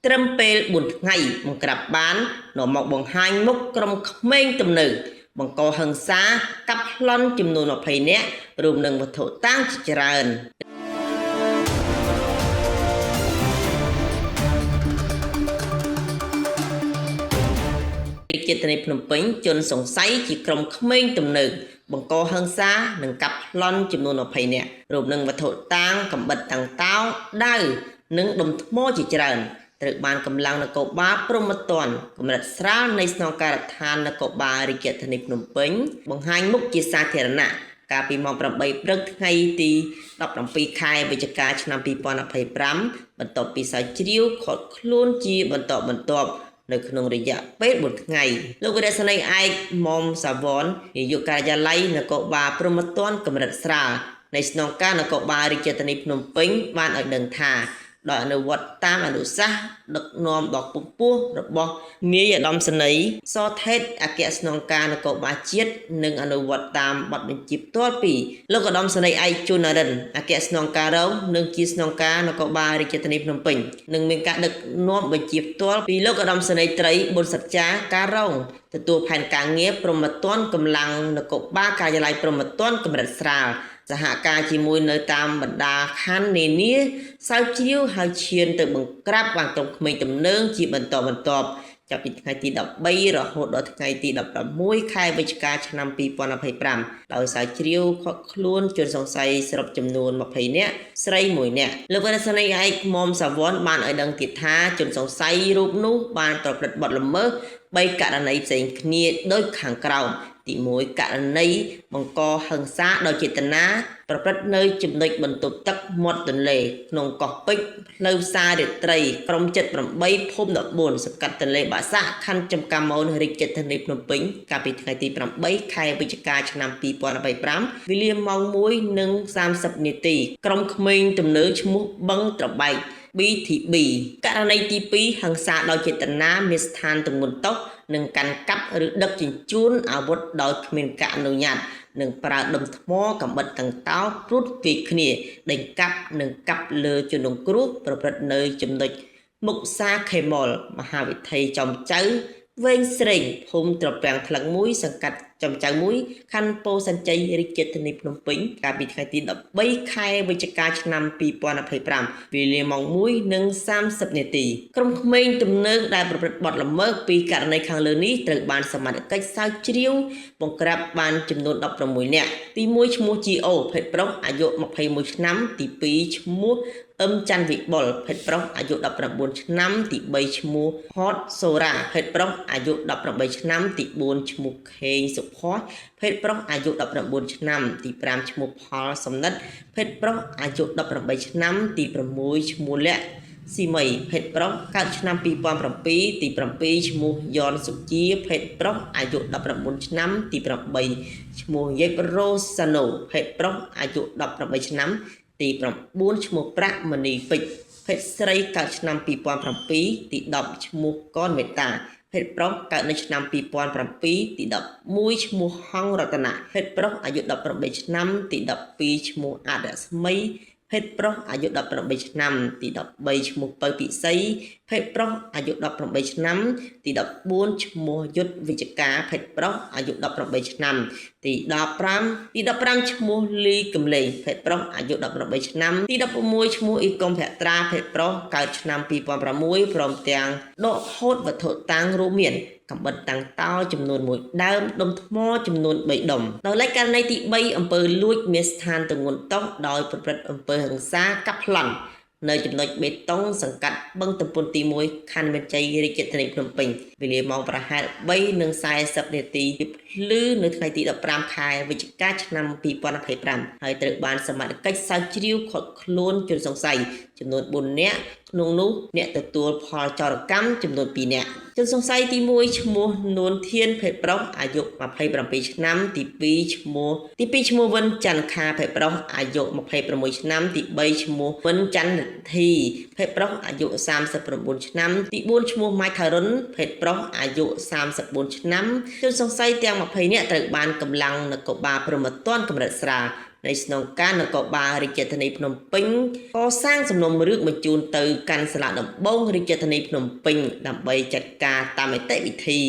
ត្រឹមពេល4ថ្ងៃបង្ក្រាបបាននាំមកបង្ហាញមុខក្រុមក្មេងទំនើបបង្កហិង្សាកាប់ប្លន់ចំនួន20នាក់រួមនឹងវត្ថុតាំងជាច្រើនរាជធានីភ្នំពេញជនសង្ស័យជាក្រុមក្មេងទំនើបបង្កហិង្សានិងកាប់ប្លន់ចំនួន20នាក់រួមនឹងវត្ថុតាំងកំបិតតាំងតោដាវនិងដុំថ្មជាច្រើនត្រូវបានកម្លាំងនគរបាលព្រហ្មទណ្ឌកម្រិតស្រាលនៃស្នងការដ្ឋាននគរបាលរាជធានីភ្នំពេញបង្ហាញមុខជាសាធារណៈកាលពីម៉ោង8ព្រឹកថ្ងៃទី17ខែវិច្ឆិកាឆ្នាំ2025បន្ទាប់ពីស្រាវជ្រាវឃាត់ខ្លួនជាបន្តបន្ទាប់នៅក្នុងរយៈពេល4ថ្ងៃលោកវិរៈសេនីយ៍ឯកមុំសាវ័ននាយកការិយាល័យនគរបាលព្រហ្មទណ្ឌកម្រិតស្រាលនៃស្នងការនគរបាលរាជធានីភ្នំពេញបានឲ្យដឹងថាដោយអនុវត្តតាមអនុសាសន៍ដឹកនាំដ៏ពពោះរបស់នាយឧត្តមសេនីយ៍សថេតអគ្គស្នងការនគរបាលជាតិនិងអនុវត្តតាមបទបញ្ជាផ្ទាល់ពីលោកឧត្តមសេនីយ៍ឯកជុននរិនអគ្គស្នងការរងនិងជាស្នងការនគរបាលរាជធានីភ្នំពេញនិងមានការដឹកនាំបញ្ជាផ្ទាល់ពីលោកឧត្តមសេនីយ៍ត្រីប៊ុនសច្ចាការរងទទួលផែនការងារព្រហ្មទណ្ឌកម្លាំងនគរបាលការិយាល័យព្រហ្មទណ្ឌកម្រិតស្រាលសហការជាមួយនៅតាមបណ្ដាខណ្ឌនានាស្រាវជ្រាវហើយឈានទៅបង្ក្រាបបានក្រុមក្មេងទំនើងជាបន្តបន្ទាប់ចាប់ពីថ្ងៃទី13រហូតដល់ថ្ងៃទី16ខែវិច្ឆិកាឆ្នាំ2025ដោយស្រាវជ្រាវឃាត់ខ្លួនជនសង្ស័យសរុបចំនួន20នាក់ស្រី1នាក់លោកវិរៈសេនីយ៍ឯកមុំសាវ័នបានឲ្យដឹងទៀតថាជនសង្ស័យរូបនោះបានប្រព្រឹត្តបទល្មើស3ករណីផ្សេងគ្នាដូចខាងក្រោមទី1ករណីបង្កហិង្សាដោយចេតនាប្រព្រឹត្តនៅចំណុចបន្ទប់ទឹកមាត់ទន្លេក្នុងកោះពេជ្រផ្លូវផ្សាររាត្រីក្រុម78ភូមិ14សង្កាត់ទន្លេបាសាក់ខណ្ឌចំការមនរាជធានីភ្នំពេញកាលពីថ្ងៃទី8ខែវិច្ឆិកាឆ្នាំ2025វេលាម៉ោង1:30នាទីក្រុមក្មេងទំនើបឈ្មោះបឹងត្របែក BTB ករណីទី2ហិង្សាដោយចេតនាមានស្ថានទម្ងន់ទោសនិងកាន់កាប់ឬដឹកជញ្ជូនអាវុធដោយគ្មានការអនុញ្ញាតនិងប្រើដុំថ្មកំបិតកង្តោព្រួតវាយគ្នាដេញកាប់និងកាប់លើជនរងគ្រោះប្រព្រឹត្តនៅចំណុចមុខសាខេមលមហាវិថីចំចៅវែងស្រេងភូមិត្រពាំងថ្លឹង1សង្កាត់ចំចៅ1ខណ្ឌពោធិ៍សែនជ័យរាជធានីភ្នំពេញកាលពីថ្ងៃទី13ខែវិច្ឆិកាឆ្នាំ2025វេលាម៉ោង1:30នាទីក្រុមក្មេងទំនើងដែលប្រព្រឹត្តបទល្មើសពីករណីខាងលើនេះត្រូវបានសមត្ថកិច្ចស្រាវជ្រាវបង្ក្រាបបានចំនួន16នាក់ទី1ឈ្មោះ GO ភេទប្រុសអាយុ21ឆ្នាំទី2ឈ្មោះអឹមច័ន្ទវិបុលភេទប្រុសអាយុ19ឆ្នាំទី3ឈ្មោះហតសូរ៉ាភេទប្រុសអាយុ18ឆ្នាំទី4ឈ្មោះខេងសុផាសភេទប្រុសអាយុ19ឆ្នាំទី5ឈ្មោះផលសំណិតភេទប្រុសអាយុ18ឆ្នាំទី6ឈ្មោះលក្ខស៊ីមីភេទប្រុសកើតឆ្នាំ2007ទី7ឈ្មោះយ៉នសុជាភេទប្រុសអាយុ19ឆ្នាំទី8ឈ្មោះយេបរ៉ូសាណូភេទប្រុសអាយុ18ឆ្នាំទី9ឈ្មោះប្រាក់មនីពេជ្រភេទស្រីកើតឆ្នាំ2007ទី10ឈ្មោះកនមេតាភេទប្រុសកើតនៅឆ្នាំ2007ទី11ឈ្មោះហងរតនៈភេទប្រុសអាយុ18ឆ្នាំទី12ឈ្មោះអរស្មីភេទប្រុសអាយុ18ឆ្នាំទី13ឈ្មោះពៅពិសីភេទប្រុសអាយុ18ឆ្នាំទី14ឈ្មោះយុទ្ធវិជ្ជការភេទប្រុសអាយុ18ឆ្នាំទី15ឈ្មោះលីកំលេងភេទប្រុសអាយុ18ឆ្នាំទី16ឈ្មោះអ៊ីកុំភត្រាភេទប្រុសកើតឆ្នាំ2006ព្រមទាំងដកហូតវត្ថុតាំងរួមមានកំបិតតាំងតោចំនួន1ដើមដុំថ្មចំនួន3ដុំដោយឡែកករណីទី3អំពើលួចមានស្ថានទម្ងន់ទោសដោយប្រព្រឹត្តអំពើហិង្សាកាប់ប្លន់នៅចំណុចបេតុងសង្កាត់បឹងទំពុនទី1ខណ្ឌមានជ័យរាជធានីភ្នំពេញវេលាម៉ោងប្រហែល3:40នាទីភ្លឺនៅថ្ងៃទី15ខែវិច្ឆិកាឆ្នាំ2025ហើយត្រូវបានសមត្ថកិច្ចស្រាវជ្រាវឃាត់ខ្លួនជនសង្ស័យចំនួន4នាក់ក្នុងនោះអ្នកទទួលផលចោរកម្មចំនួន2នាក់ជនសង្ស័យទី1ឈ្មោះនួនធានភេទប្រុសអាយុ27ឆ្នាំទី2ឈ្មោះវិនច័ន្ទខាភេទប្រុសអាយុ26ឆ្នាំទី3ឈ្មោះវិនច័ន្ទធីភេទប្រុសអាយុ39ឆ្នាំទី4ឈ្មោះម៉ៃថារុនភេទប្រុសអាយុ34ឆ្នាំជនសង្ស័យទាំង20នាក់ត្រូវបានកម្លាំងនគរបាលព្រហ្មទណ្ឌកម្រិតស្រាល នៃស្នងការនគរបាលរាជធានីភ្នំពេញក៏សាងសំណុំរឿងបញ្ជូនទៅកាន់សាលាដំបងរាជធានីភ្នំពេញដើម្បីចាត់ការតាមនីតិវិធី